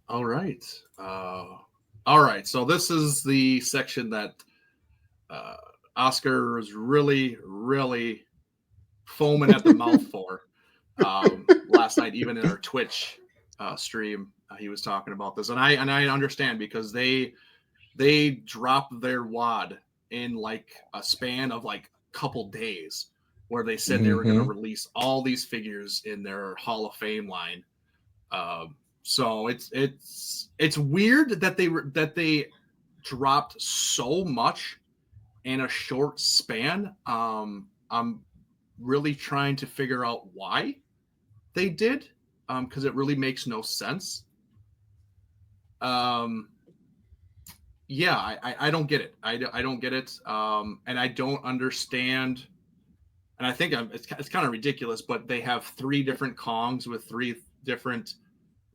All right. All right. So this is the section that uh, Oscar was really foaming at the mouth for last night, even in our Twitch stream. He was talking about this, and I understand because they dropped their wad in like a span of like a couple days, where they said they were going to Mm-hmm. release all these figures in their Hall of Fame line. So it's weird that they dropped so much in a short span. I'm really trying to figure out why they did, because it really makes no sense. Um, yeah, I don't get it. I don't get it. And I don't understand. And I think it's kind of ridiculous, but they have three different Kongs with three different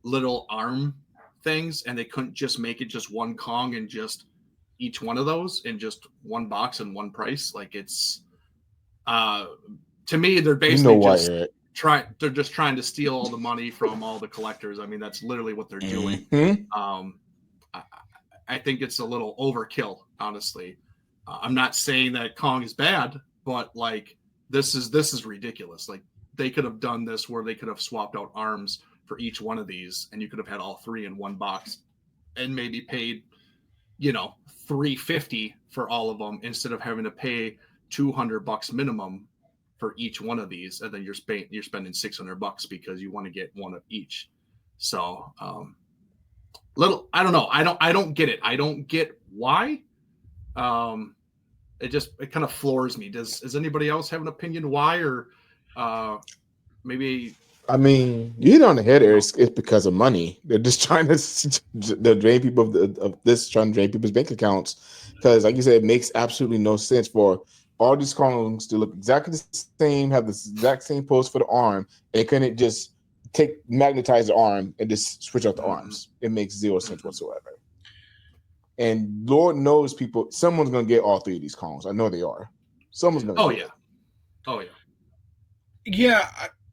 little arm things, and they couldn't just make it just one Kong and just each one of those in just one box and one price. Like it's uh to me, they're You know basically why, just Eric? trying to steal all the money from all the collectors. I mean, that's literally what they're doing. Mm-hmm. Um, I, I think it's a little overkill, honestly. I'm not saying that Kong is bad, but like this is ridiculous. Like they could have done this where they could have swapped out arms for each one of these, and you could have had all three in one box, and maybe paid, you know, 350 for all of them instead of having to pay $200 minimum for each one of these, and then you're spending $600 because you want to get one of each. So little, I don't know, I don't get it. I don't get why. Um, it kind of floors me. Does anybody else have an opinion why, or uh, maybe I mean, you hit on the head, you Eric. know? It's because of money. They're just trying to they're drain people of this, trying to drain people's bank accounts. Because, like you said, it makes absolutely no sense for all these columns to look exactly the same, have the exact same post for the arm, and couldn't it just magnetize the arm and just switch out the Mm-hmm, arms? It makes zero sense mm-hmm. whatsoever. And Lord knows, people, someone's gonna get all three of these columns. I know they are. Someone's gonna Oh get yeah, it. oh yeah. Yeah,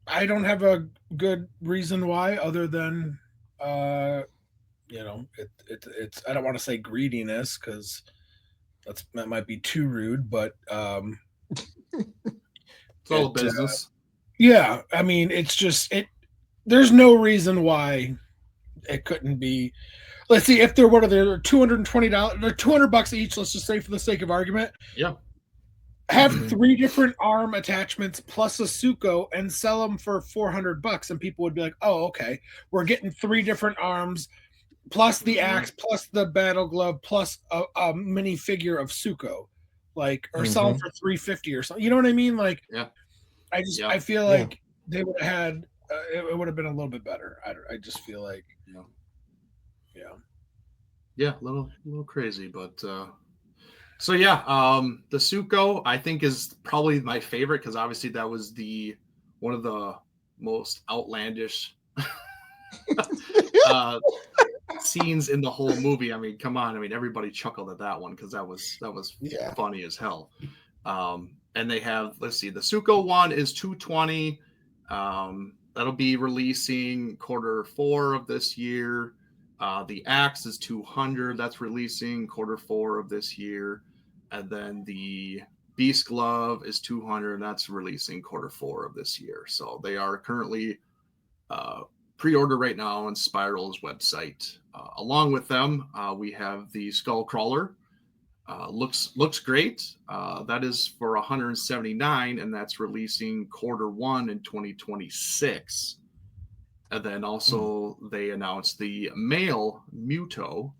I don't have a good reason why other than uh it's I don't want to say greediness because that might be too rude, but It's all a it business. yeah, I mean it's just it there's no reason why it couldn't be. Let's see if they're what are they $220, they're $200 each, let's just say for the sake of argument. Yeah. Have Mhm. three different arm attachments plus a Suko and sell them for $400, and people would be like, "Oh, okay, we're getting three different arms plus the Mm-hmm. axe plus the battle glove plus a mini figure of Suko, like or sell them Mhm. for 350 or something." You know what I mean? Like, Yeah. Yeah. I feel Yeah. like they would have had it would have been a little bit better. I just feel like Yeah. yeah. Yeah. A little crazy, but so yeah, the Suko I think is probably my favorite because obviously that was the one of the most outlandish uh, scenes in the whole movie. I mean, come on, I mean everybody chuckled at that one because that was Yeah. funny as hell. And they have, let's see, the Suko one is 220. That'll be releasing quarter 4 of this year. The Axe is 200. That's releasing quarter 4 of this year. And then the Beast Glove is 200. That's releasing quarter 4 of this year. So they are currently uh, pre-order right now on Spiral's website. Along with them, we have the Skull Crawler. Looks great. That is for 179, and that's releasing quarter 1 in 2026. And then Mm. also they announced the male Muto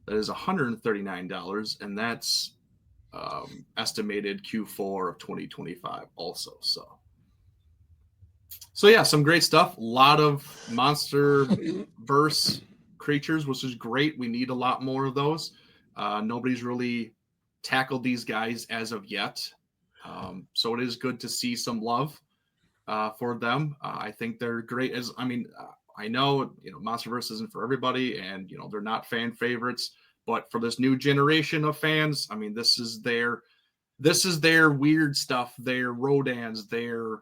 that is $139, and that's estimated Q4 of 2025 also. So yeah, some great stuff. A lot of monster verse creatures, which is great. We need a lot more of those. Nobody's really tackled these guys as of yet, so it is good to see some love for them. I think they're great. As I mean, I know MonsterVerse isn't for everybody, and they're not fan favorites. But for this new generation of fans, I mean, this is their weird stuff, their Rodans, their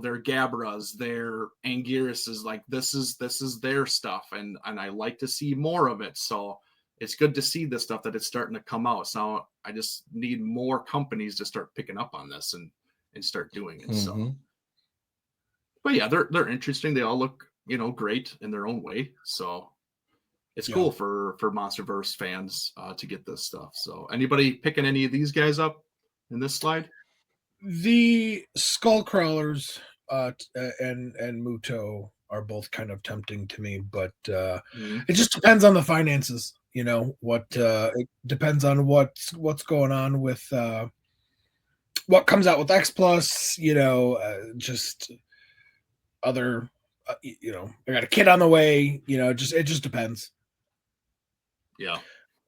their Gabras, their Anguirus, like this is their stuff, and I like to see more of it. So it's good to see this stuff that it's starting to come out. So I just need more companies to start picking up on this and start doing it. So, but yeah, they're interesting. They all look, great in their own way. So it's cool for Monsterverse fans to get this stuff. So anybody picking any of these guys up in this slide? The skull crawlers and Muto are both kind of tempting to me, but it just depends on the finances. It depends on what's going on with what comes out with X Plus. Just other. I got a kid on the way. It just depends. Yeah,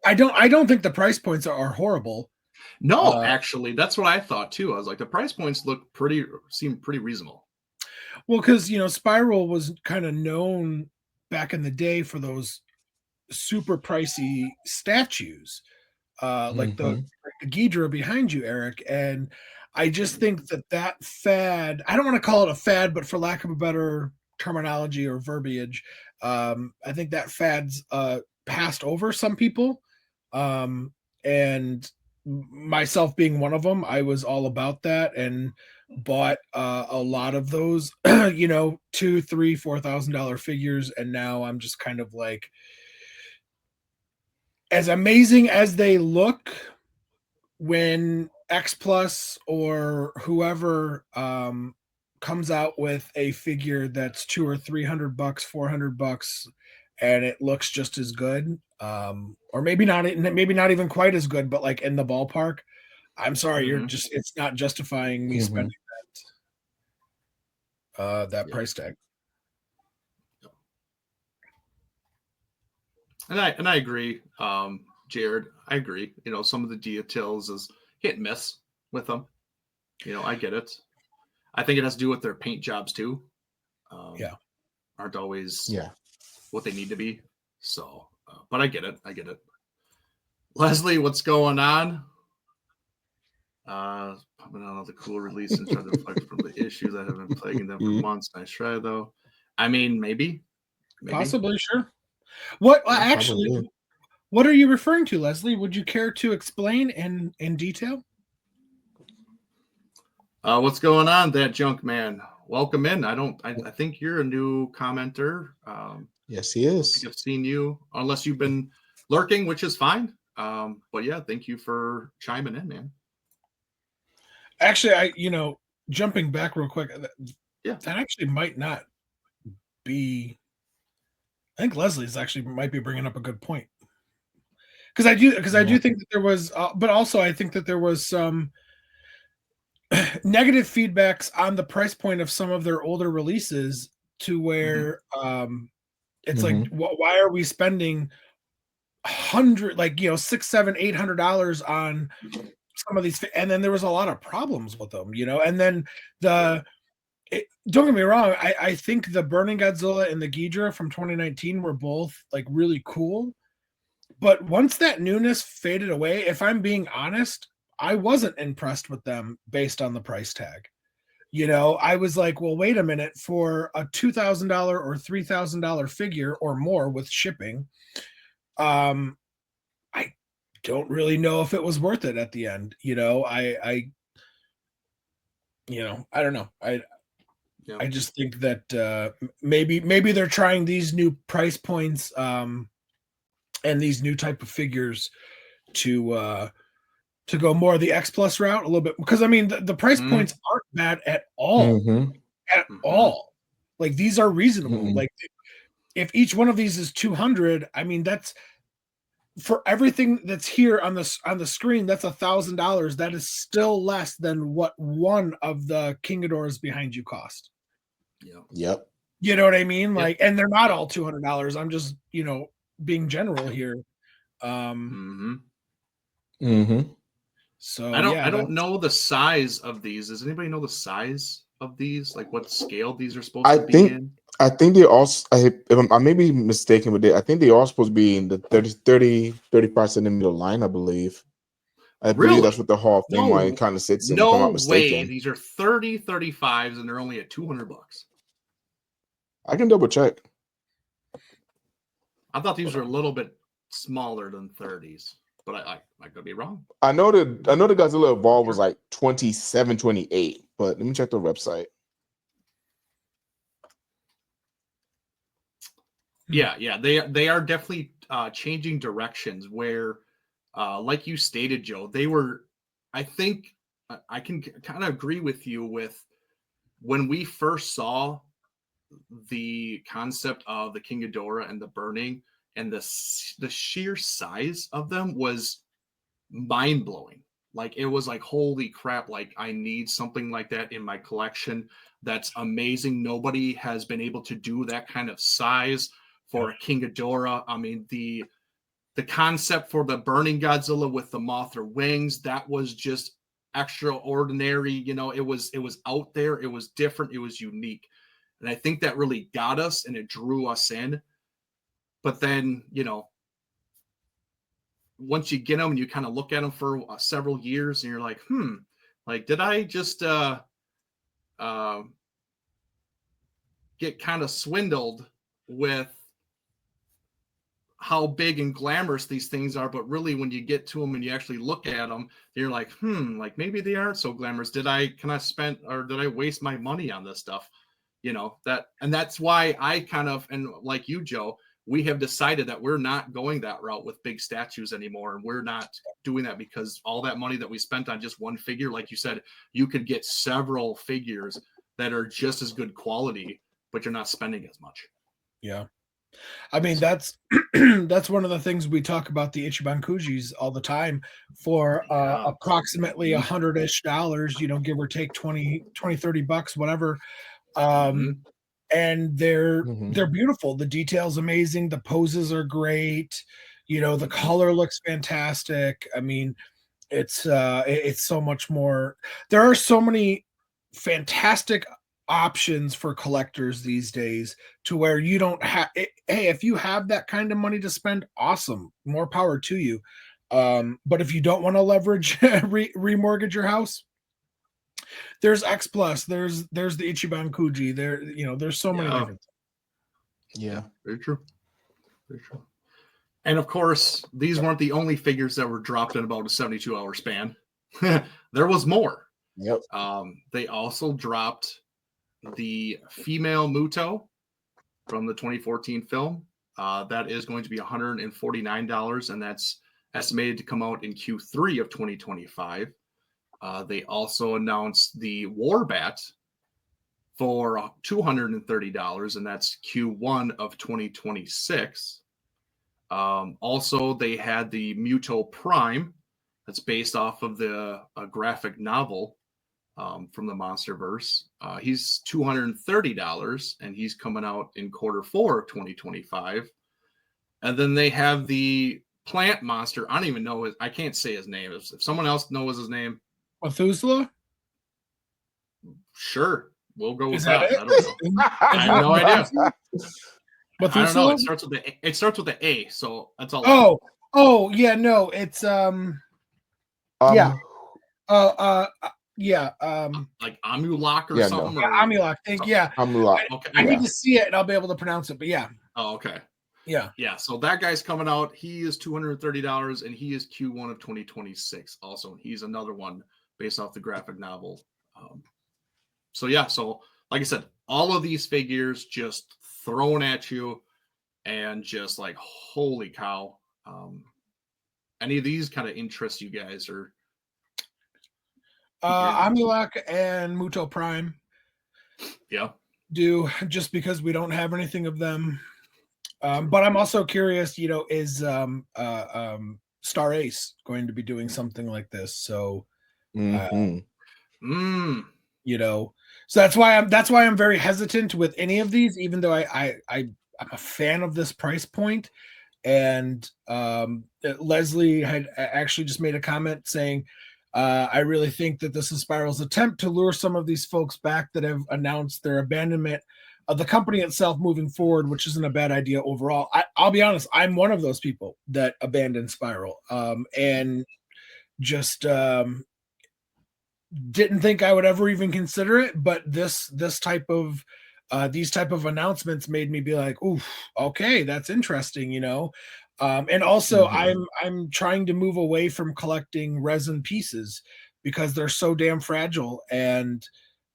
I don't think the price points are horrible. No, actually, that's what I thought too. I was like, the price points seem pretty reasonable. Well, because Spiral was kind of known back in the day for those super pricey statues, like the Ghidra behind you, Eric. And I just think that fad, I don't want to call it a fad, but for lack of a better terminology or verbiage, I think that fad's passed over some people. And myself being one of them, I was all about that and bought a lot of those, $2,000, $3,000, $4,000 figures. And now I'm just kind of like, as amazing as they look, when X Plus or whoever comes out with a figure that's $200 or $300, $400, and it looks just as good, or maybe not even quite as good, but like in the ballpark, I'm sorry, it's not justifying me spending that price tag. And I agree, Jared. I agree. Some of the details is hit and miss with them. I get it. I think it has to do with their paint jobs too. Aren't always what they need to be. So, but I get it. Leslie, what's going on? Popping out all the cool release and trying to deflect from the issues that have been plaguing them for months. Nice try, though. I mean, maybe. Possibly, sure. What actually? What are you referring to, Leslie? Would you care to explain in detail? What's going on, that junk man? Welcome in. I think you're a new commenter. Yes, he is. I think I've seen you, unless you've been lurking, which is fine. But yeah, thank you for chiming in, man. Actually, jumping back real quick, that actually might not be. I think Leslie's actually might be bringing up a good point, because I do think that there was, but also I think that there was some negative feedbacks on the price point of some of their older releases, to where it's like, why are we spending $600, $700, $800 on some of these? And then there was a lot of problems with them, and then don't get me wrong, I think the Burning Godzilla and the Ghidra from 2019 were both like really cool, but once that newness faded away, if I'm being honest, I wasn't impressed with them based on the price tag. I was like, well, wait a minute, for a $2,000 or $3,000 figure or more with shipping, I don't really know if it was worth it at the end. I don't know. I just think that maybe they're trying these new price points and these new type of figures to go more the X Plus route a little bit, because I mean the price points aren't bad at all. All. Like, these are reasonable. Like, if each one of these is 200, I mean, that's for everything that's here on the screen, that's $1,000. That is still less than what one of the King Ghidorahs behind you cost. Yep. You know what I mean? Like, and they're not all $200. I'm just, being general here. So I don't know the size of these. Does anybody know the size of these? Like, what scale these are supposed to be in? I think they also, I may be mistaken with it. I think they are supposed to be in the 35 centimeter line, I believe. I believe Really? that's what the Hall of Fame line kind of sits in, if I'm No not way. mistaken. These are 30 35s, and they're only at $200. I can double check. I thought these were a little bit smaller than 30s, but I could be wrong. I know the Godzilla Evolved was like 27, 28, but let me check the website. Yeah, they are definitely changing directions where, like you stated, Joe, they were. I think I can kind of agree with you with when we first saw the concept of the King Ghidorah and the burning and the sheer size of them was mind blowing. Like it was like, holy crap, like I need something like that in my collection. That's amazing. Nobody has been able to do that kind of size for a King Ghidorah. I mean, the concept for the burning Godzilla with the Mothra wings, that was just extraordinary. You know, it was out there, it was different, it was unique. And I think that really got us and it drew us in. But then, you know, once you get them and you kind of look at them for several years and you're like, like, did I just get kind of swindled with how big and glamorous these things are? But really, when you get to them and you actually look at them, you're like, like maybe they aren't so glamorous. Did I spend, or did I waste my money on this stuff? You know, that's why I kind of, and like you, Joe, we have decided that we're not going that route with big statues anymore. And we're not doing that because all that money that we spent on just one figure, like you said, you could get several figures that are just as good quality, but you're not spending as much. Yeah. I mean, that's that's one of the things we talk about the Ichiban Kujis all the time for approximately $100-ish, you know, give or take 20, $30, whatever. And they're beautiful. The detail's amazing. The poses are great. You know, the color looks fantastic. I mean, it's so much more. There are so many fantastic options for collectors these days to where you don't have. Hey, if you have that kind of money to spend, awesome, more power to you. But if you don't want to leverage remortgage your house, there's X Plus, there's the Ichiban Kuji. There, you know, there's so many different things. Yeah, very true. Very true. And of course, these weren't the only figures that were dropped in about a 72-hour span. There was more. Yep. They also dropped the female Muto from the 2014 film. That is going to be $149, and that's estimated to come out in Q3 of 2025. They also announced the Warbat for $230, and that's Q1 of 2026. Also, they had the Muto Prime that's based off of a graphic novel from the Monsterverse. He's $230, and he's coming out in Q4 of 2025. And then they have the plant monster. I don't even know I can't say his name. If someone else knows his name, Methuselah? Sure, we'll go with that. I don't know. I have no idea. Methuselah? I don't know. It starts with the A, so that's all. Oh, yeah, no, it's yeah. Yeah. Like Amulak or something. No. Yeah, Amulak. Yeah. Amulak. Okay. I need to see it and I'll be able to pronounce it, but yeah. Oh, okay. Yeah. Yeah. So that guy's coming out. He is $230, and he is Q1 of 2026 also. And he's another one based off the graphic novel. So yeah, so like I said, all of these figures just thrown at you and just like, holy cow. Any of these kind of interest you guys, or Amulak and Muto Prime. Yeah. Do, just because we don't have anything of them. But I'm also curious, you know, is Star Ace going to be doing something like this? So you know, so that's why I'm very hesitant with any of these, even though I'm a fan of this price point. And Leslie had actually just made a comment saying, I really think that this is Spiral's attempt to lure some of these folks back that have announced their abandonment of the company itself moving forward, which isn't a bad idea overall. I'll be honest, I'm one of those people that abandoned Spiral. And just didn't think I would ever even consider it, but this type of these type of announcements made me be like, "Ooh, okay, that's interesting," you know. And also, I'm trying to move away from collecting resin pieces because they're so damn fragile. And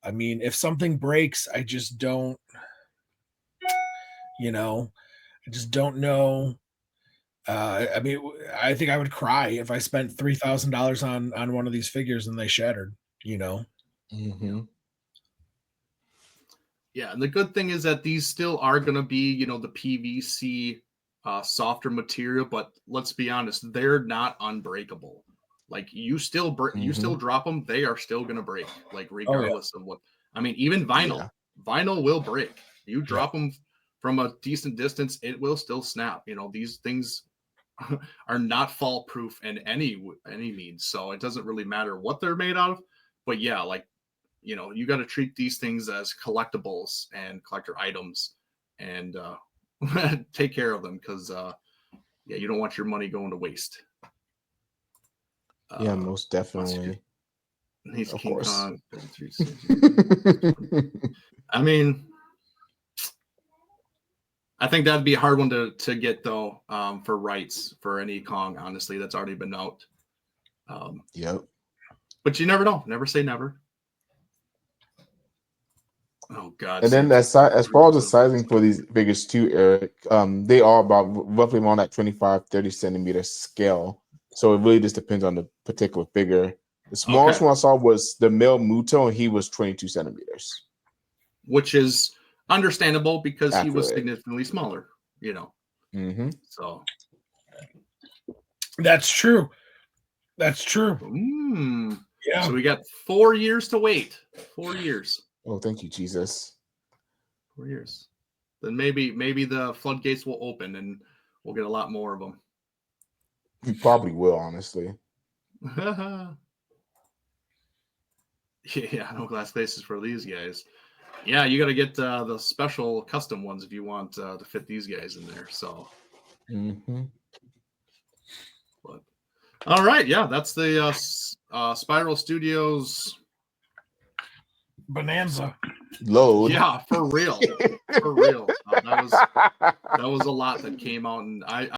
I mean, if something breaks, I just don't, you know, I just don't know. I mean, I think I would cry if I spent $3,000 on one of these figures and they shattered. You know. Yeah, and the good thing is that these still are going to be, you know, the PVC softer material, but let's be honest, they're not unbreakable. Like you still you still drop them, they are still going to break. Like regardless of what. I mean, even vinyl, vinyl will break. You drop them from a decent distance, it will still snap. You know, these things are not fault proof in any means, so it doesn't really matter what they're made out of. But yeah, like, you know, you got to treat these things as collectibles and collector items, and take care of them, because yeah, you don't want your money going to waste. Yeah, most definitely. He's of King course. Kong. I mean, I think that'd be a hard one to get though, for rights for any Kong. Honestly, that's already been out. Yep. But you never know. Never say never. Oh God! And then as far as the sizing for these figures too, Eric, they are about roughly on that 25-30 centimeter scale. So it really just depends on the particular figure. The smallest one I saw was the male Muto, and he was 22 centimeters, which is understandable because he was significantly smaller. You know. So that's true. That's true. Yeah. So we got 4 years to wait. 4 years. Oh, thank you, Jesus. 4 years. Then maybe the floodgates will open and we'll get a lot more of them. We probably will, honestly. Yeah, no glass faces for these guys. Yeah, you got to get the special custom ones if you want to fit these guys in there. So. But all right, yeah, that's the Spiral Studios Bonanza load. Yeah, for real, for real. That was a lot that came out, and I